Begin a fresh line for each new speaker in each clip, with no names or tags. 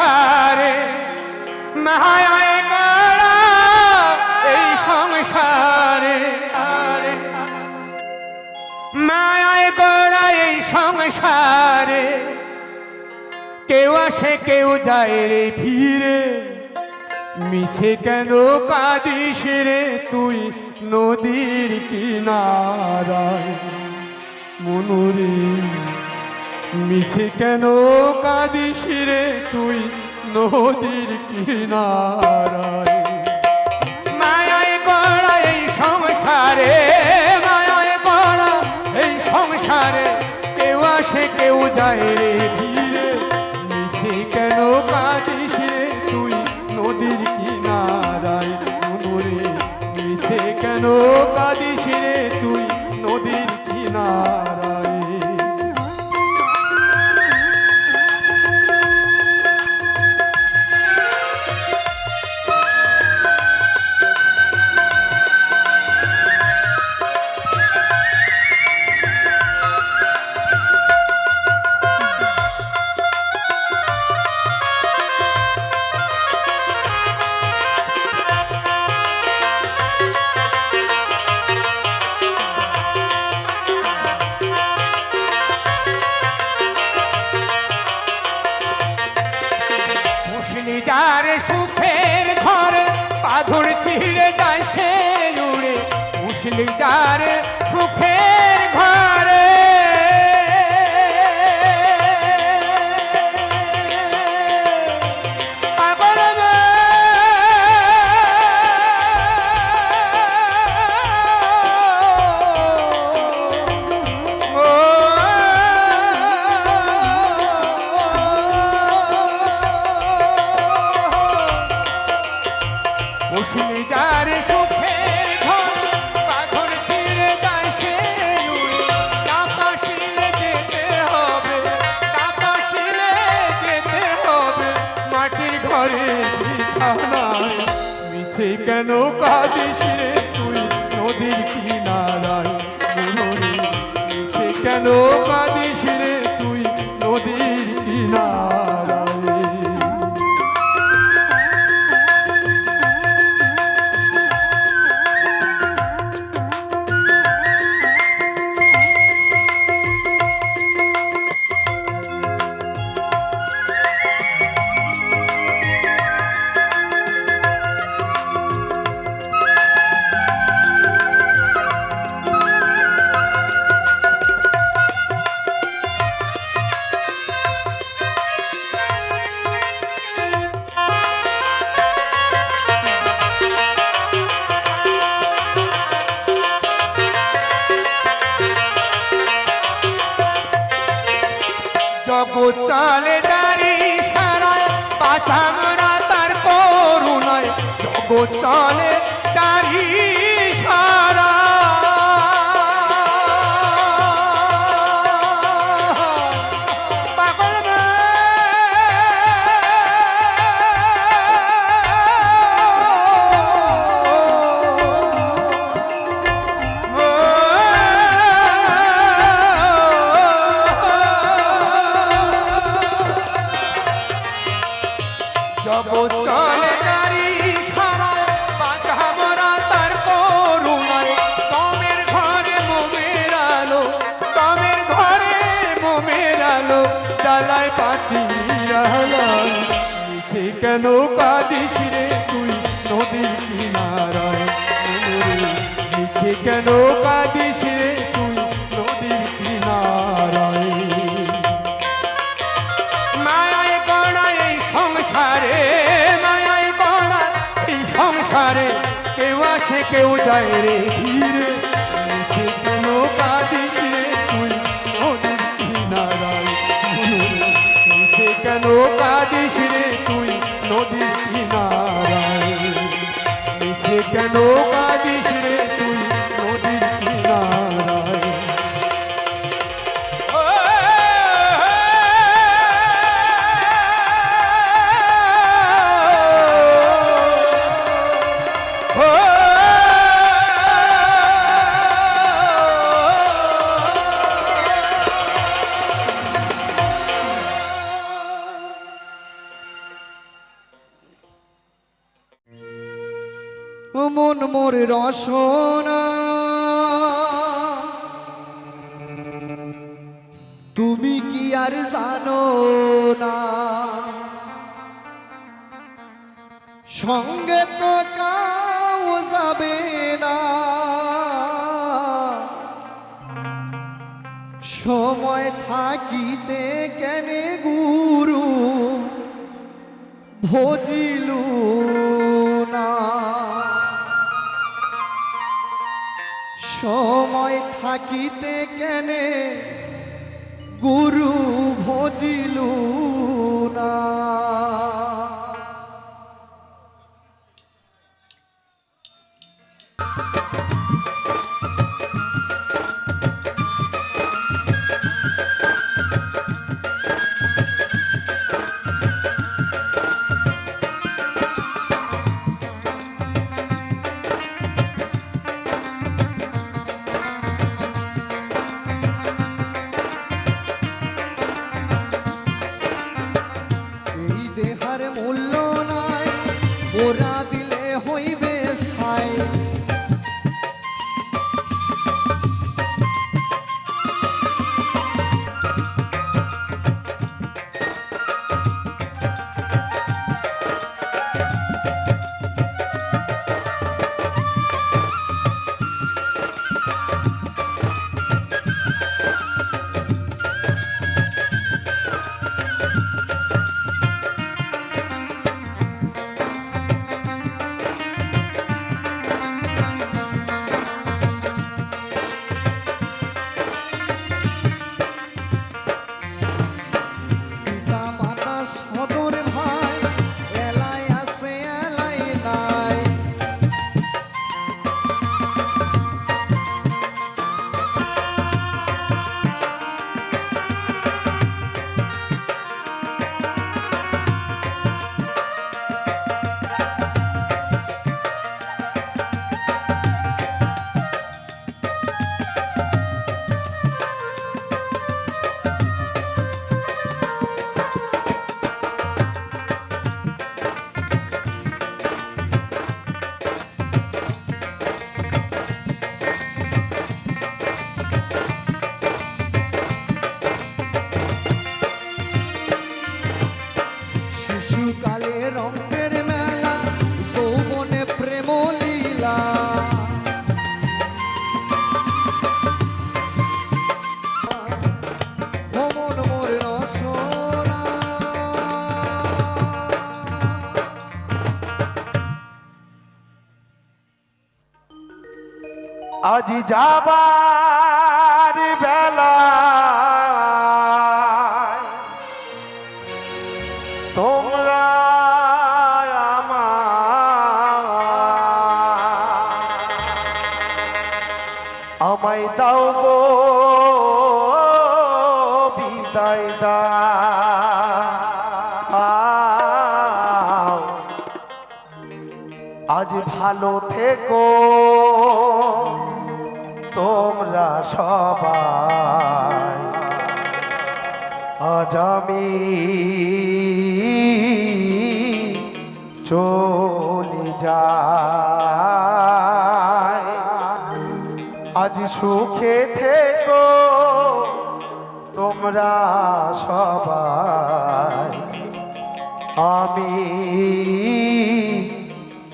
সংসারে মায়ায় গড়া এই সংসারে মায়ায় গড়া এই সংসারে কেউ আসে কেউ যায় রে ফিরে মিছে কেন কাঁদিস রে তুই নদীর কিনারায় মনুরে মিছে কেন কাঁদিস রে তুই নদীর কিনারায় মায়ায় গড়া এই সংসারে মায়ায় গড়া এই সংসারে কেউ আসে কেউ যায় রে ভিড়ে মিছে কেন কাঁদিস রে তুই নদীর কিনারায় মনুরে মিছে কেন কাঁদিস রে তুই নদীর কিনারায় যার সুখের ঘরে পাথর ছিঁড়ে যায় সে উড়ে মুসলি যার সুখের ঘরে মুসলি যার সুখের ঘর পাথর ছিঁড়ে যায় সে উড়ে টাকা শিলে যেতে হবে টাকা শিলে যেতে হবে মাটির ঘরে বিছানায় মিছে কেন কাঁদিস রে তুই নদীর কিনারায় মনুরে মিছে কেন কাঁদিস রে তুই নদীর কিনারায় জগৎ চলে দাঁড়ি সারায় পাছা মরা তার করুণায় জগৎ চলে দাঁড়ি সারা জগৎ চলে গাড়ি সারায় বাঁধা মরা তার করুণায় তমের ঘরে মোমের আলো তমের ঘরে মোমের আলো জ্বালায় পাখির আলোয় মিছে কেন কাঁদিস রে তুই নদীর কিনারায় মনুরে মিছে কেন কাঁদিস রে তুই নদীর কিনারায় মায়ায় গড়া এই সংসারে মায়ায় গড়া এই সংসারে কেউ আসে কেউ যায় রে ধীরে মিছে কেন কাঁদিস রে তুই নদীর কিনারায় মনুরে মিছে কেন কাঁদিস রে তুই নদীর কিনারায় মিছে কেন কাঁদিস রে তুই নদীর কিনারায়
মোর রসনা তুমি কি আর জানো না সঙ্গে তো কাউ যাবে না সময় থাকিতে কেনে গুরু ভজিলু না সময় থাকিতে কেনে গুরু ভজিলু না মূল্য নাই ওরা দিলে হইবে ছাই শিশুকালে রঙের মেলা যৌবনে প্রেম লীলা ভ্রমণ মোর রসনা
আজি যাবার বেলা তোমরা আমায় দাও গো বিদায় দাও আজ ভালো থেকো তোমরা সবাই আজ আমি চলে যাই আজ সুখে থেকো তোমরা সবাই আমি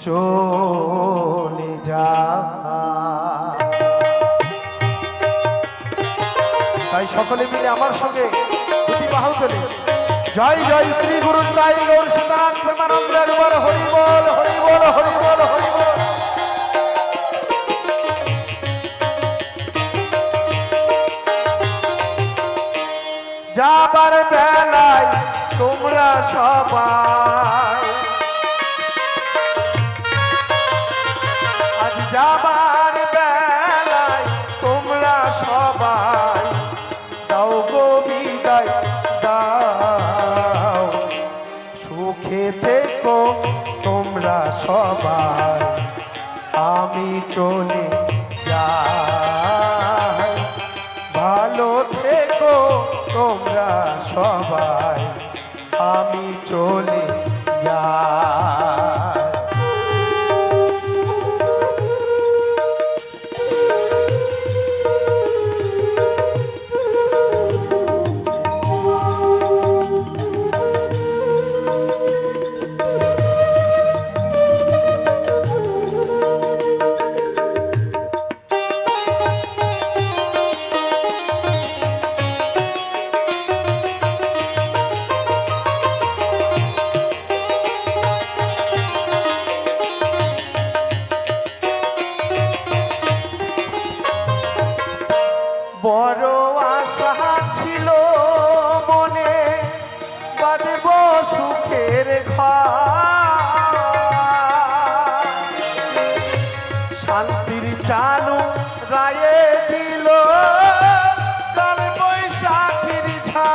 চলে যাই তাই সকলে মিলে আমার সঙ্গে দুটি বাহু তোলে জয় জয় শ্রী গুরু তাই গৌর সীতানাথ প্রেমানন্দ একবার হরি বল হরি বল হরি বল হরি বল যাবার বেলায় তোমরা সবাই আজ যাবার বেলায় তোমরা সবাই দাও গো বিদায় দাও সুখে থেকো তোমরা সবাই আমি চলে যাই ভালো থেকো তোমরা সবাই আমি চলে যাই আশা ছিল মনে বাঁধব সুখের ঘর, শান্তির চালু রায়ে দিল কাল বৈশাখীর ঝড়।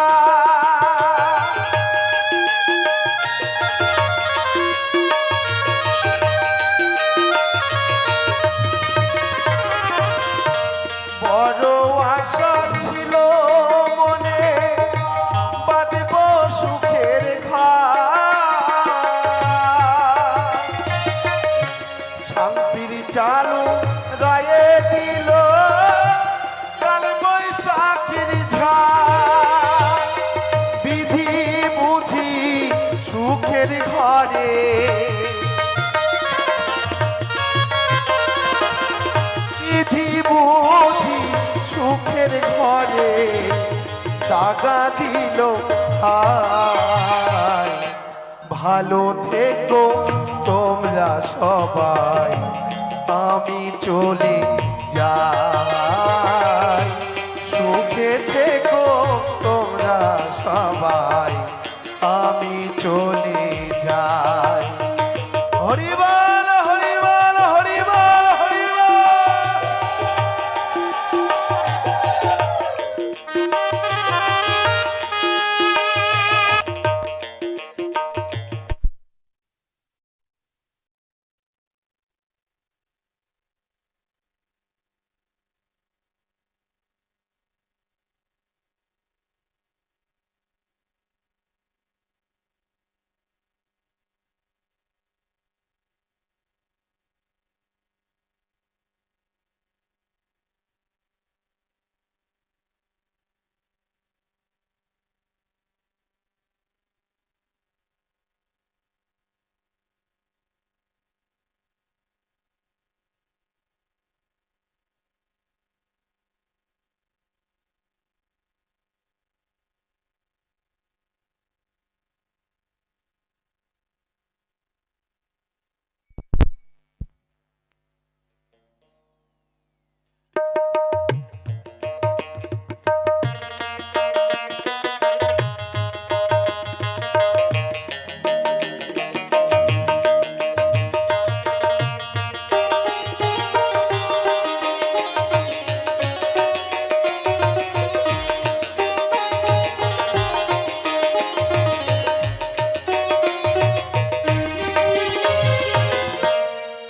বড় আশা ছিল মনে বাঁধব সুখের ঘর, শান্তির চালু রায়ে দিল কাল বৈশাখীর ঝড়। বিধি বুঝি সুখের ঘরে বিধি বুঝি সুখের ঘরে দাগা দিল হায়। ভালো থেকো তোমরা সবাই, আমি চলে যাই। সুখে থেকো তোমরা সবাই, আমি চলে যাই। হরিবল হরিবল হরিবল হরিবল।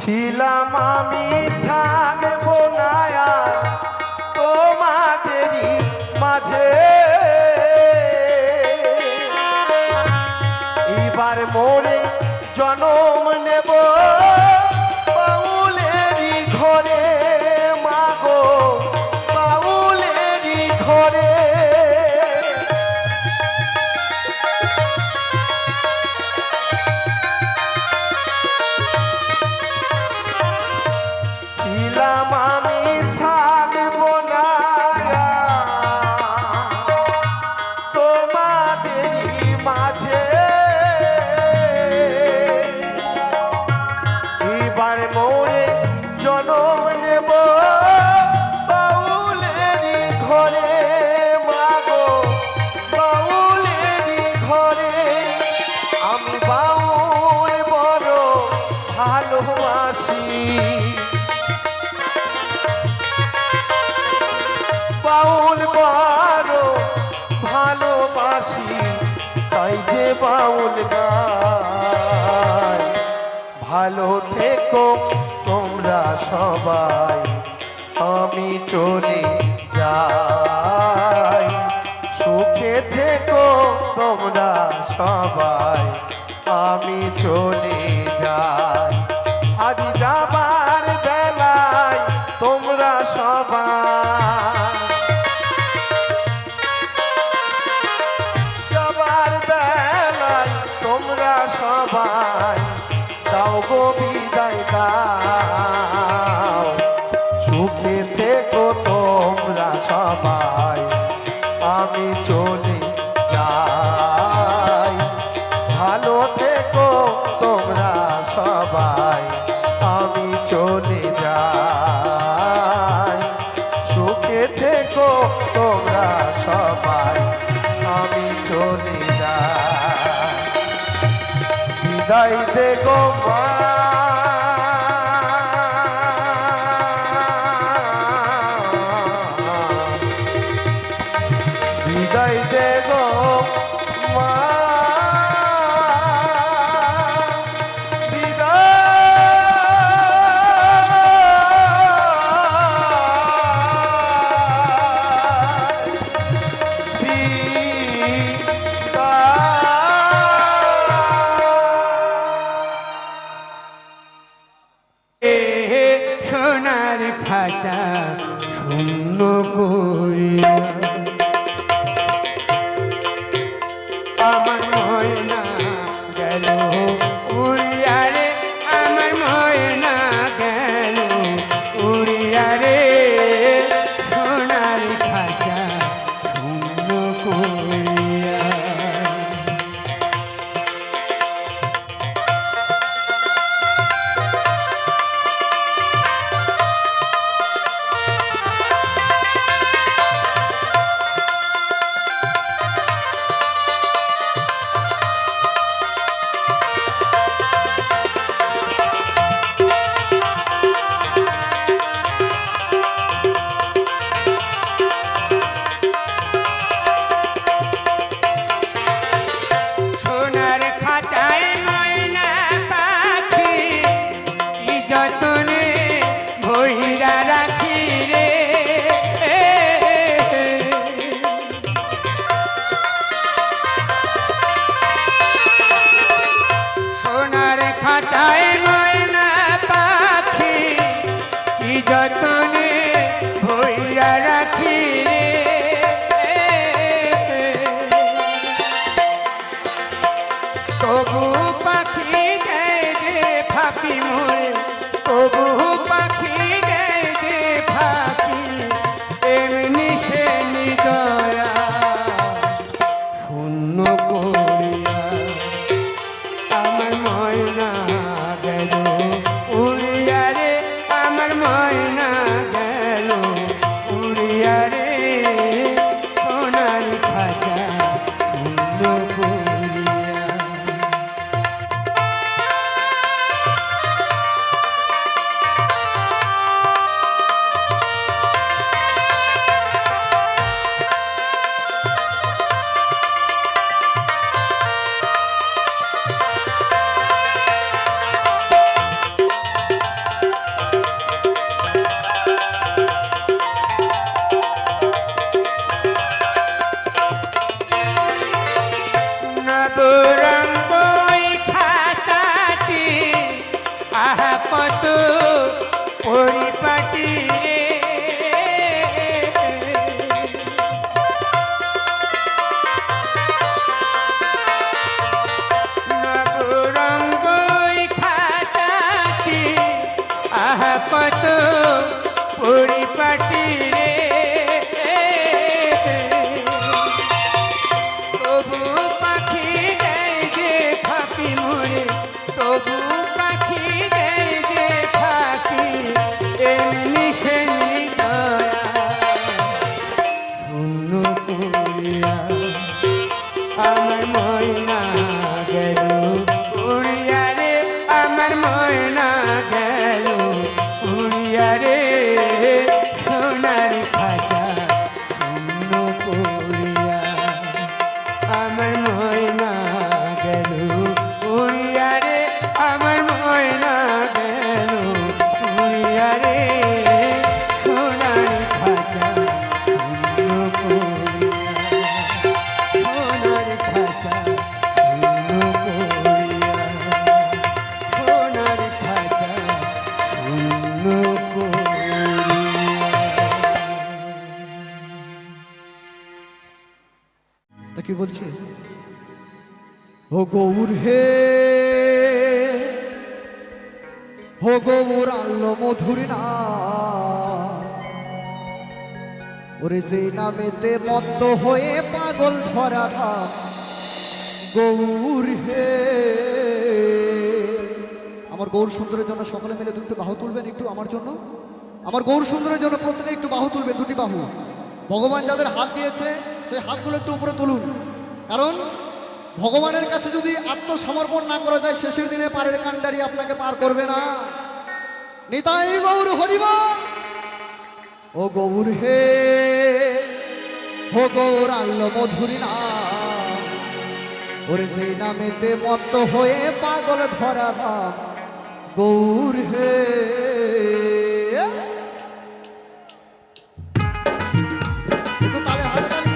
ছিলাম আমি থাকবো না আর তোমাদেরই মাঝে, এবার মোরে জনম নেব বাউলেরই ঘরে, মাগো বাউলেরই ঘরে। ছিলাম আমি থাকবো না তোমাদেরই মাঝে, এবার মোরে জনম নেব বাউলেরই ঘরে, মাগো বাউলেরই ঘরে। আমি বাউল বড় ভালোবাসি, বাউল বড় ভালোবাসি, তাই যে বাউল গাই। ভালো থেকো তোমরা সবাই, আমি চলে যাই। সুখে থেকো তোমরা সবাই, আমি চলে যাই। আজ যাবার বেলায় তোমরা সবাই, যাবার বেলায় তোমরা সবাই দাও গো বিদায় দাও। সুখে থেকো তোমরা সবাই, আমি চলে যাই। ভালো থেকো তোমরা সবাই, আমি চলে যাই। সুখে থেকো তোমরা সবাই, আমি চলে যাই। বিদায় দে গো মা, বিদায় দে গো মা,
সোনার খাঁচা শূন্য করিয়া আমার ময়না গেল উড়িয়া রে, আমার ময়না গেল উড়িয়া রে, সোনার খাঁচা শূন্য করিয়া। সোনার খাঁচায় ময়না পাখি কি যতনে ভইরা রাখি রে, সোনার খাঁচায় ময়না পাখি কি যতনে ভইরা রাখি রে, তবু পাখি দেয় যে ফাঁকি মোরে, তবু পাখি দেয় যে ফাঁকি, এমনি সে নিদয়া শূন্য করিয়া আমার ময়না গেল উড়িয়া রে, আমার ময়না গেল উড়িয়া রে, সোনার খাঁচা শূন্য করিয়া। নবরঙ্গ খাঁচাটি আহা কত পরিপাটি রে, নবরঙ্গ খাঁচাটি আহা কত পরিপাটি রে, তবু পাখি দেয় যে ফাঁকি মোরে, তবু পাখি দেয় যে ফাঁকি, এমনি সে নিদয়া শূন্য করিয়া আমার ময়না গেল উড়িয়া রে, আমার ময়না গেল উড়িয়া রে, সোনার খাঁচা শূন্য করিয়া আমার ময়না গেল উড়িয়া রে, আমার ময়না গেল উড়িয়া রে, সোনার খাঁচা শূন্য করিয়া, সোনার খাঁচা শূন্য করিয়া, সোনার খাঁচা শূন্য করিয়া।
তা কি বলছে? ও গৌর হে, ও গৌর আল্লো মধুর না, ওরে যে নামেতে মত্ত হয়ে পাগল ধরা ধাম, গৌর হে। আমার গৌর সুন্দরের জন্য সকলে মিলে দুটো বাহু তুলবেন একটু আমার জন্য, আমার গৌর সুন্দরের জন্য প্রত্যেকে একটু বাহু তুলবে, দুটি বাহু। ভগবান যাদের হাত দিয়েছে সেই হাতগুলো একটু উপরে তুলুন, কারণ ভগবানের কাছে যদি আত্মসমর্পণ না করা যায় শেষের দিনে পারের কান্ডারি আপনাকে পার করবে না। নিতাই গৌর হরিবল। ও গৌর হে, ও গৌর আল্ল মধুরী নাম, ওরে সেই নামেতে মত্ত হয়ে পাগল ধরা ভাব গৌর হে। একটু তালে হাতে তালি।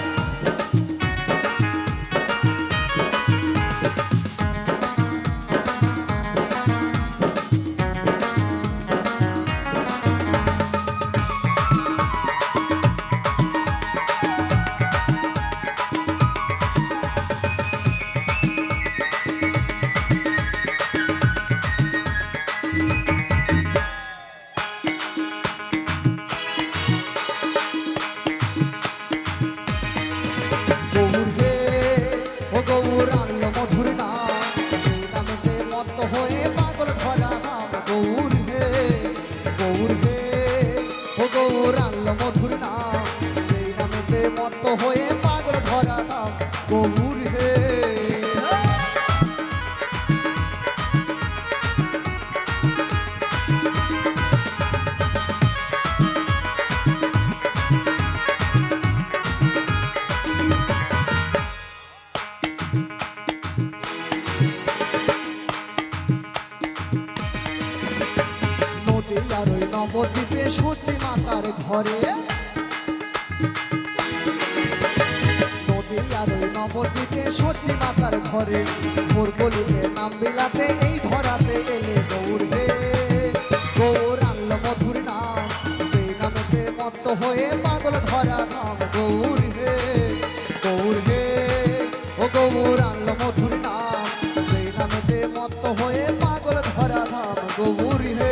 গৌর হে, ও গৌর আল্ল মধুর নাম, সেই নামেতে মত্ত হয়ে পাগল ধরা নাম গৌর হে। গৌর হে, ও গৌর আল্ল মধুর নাম, সেই নামেতে মত্ত হয়ে পাগল ধরা নাম গৌর হে। নদী আর ওই নবদ্বীপে সচি মাতার ঘরে, নদী আর ওই নবদ্বীপে সচি মাতার ঘরে, ভোর গলিতে নাম বিলাতে এই ধরাতে এলে গৌর হে। গৌর আল্ল মধুর নাম, সেই নামেতে মত্ত হয়ে পাগল ধরা নাম গৌর হে। গৌর হে, ও গৌর আল্ল মধুর নাম, সেই নামেতে মত্ত হয়ে পাগল ধরা নাম গৌর হে।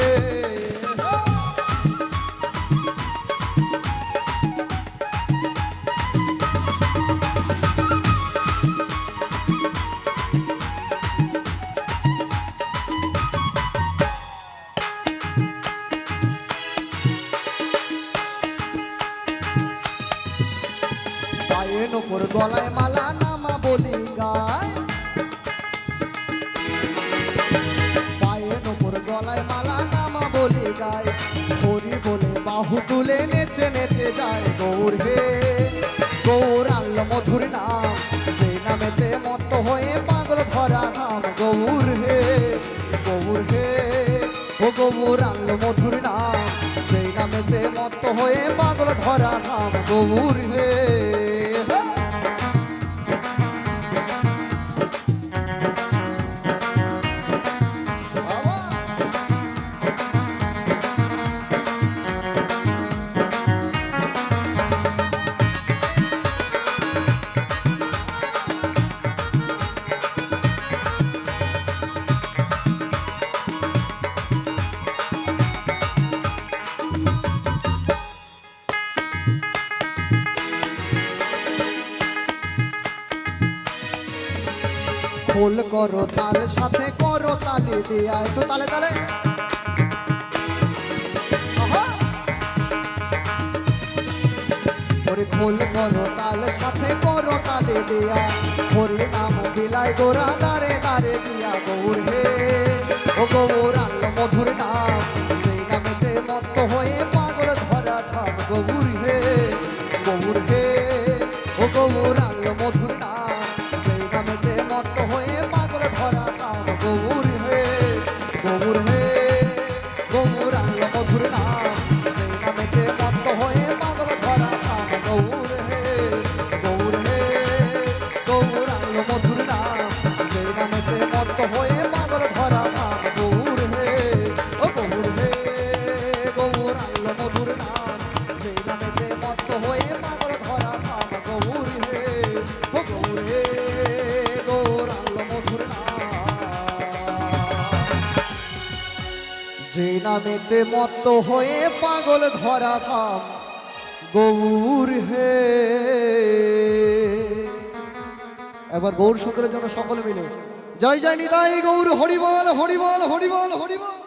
পায়ের ওপর গলায় মালা নামা বলি গায়, পায়ের ওপর গলায় মালা নামা বলি গায়, হরি বলে বাহু তুলে নেচে নেচে যায় গৌর হে। গৌর আল্ল মধুর নাম, সেই নামেতে মত্ত হয়ে পাগল ধরা নাম গৌর হে। গৌর হে, ও গৌর আল্ল মধুর নাম, সেই নামেতে মত্ত হয়ে পাগল ধরা নাম গৌর হে। খোল করো তাল সাথে করো তালি দিয়া, একটু তালে তালে। আহা! ওরে খোল করো তাল সাথে করো তালি দিয়া, হরি নাম বিলাই গোরা দারে দারে দিয়া গৌর হে। ও গৌর আল্ল মধুর নাম, সেই নামেতে মত্ত হয়ে পাগল ধরা থাম গৌর হে। গৌর হে, ও গৌর আল্ল মধুর নাম, সেই নামেতে মত্ত হয়ে পাগল ধরা থাম গৌর হে। গৌর হে, গৌর আল্ল মধুর নাম, সেই নামেতে মত্ত হয়ে পাগল ধরা থাম গৌর হে। গৌর হে, গৌর আল্ল মধুর নাম, সেই নামেতে মত্ত হয়ে পাগল ধরা থাম গৌর হে। ও গৌর হে, গৌর আল্ল মধুর নাম, সেই নামেতে মত্ত হয়ে পাগল ধরা থাম গৌর হে। ও গৌর হে, গৌর আল্ল মধুর নাম, যে নামেতে মত্ত হয়ে পাগল ধরা থাম গৌর হে। এবার গৌর সুন্দরের জন্য সকলে মিলে জয় জয় নিতাই গৌর হরিবল হরিবল হরিবল হরিবল।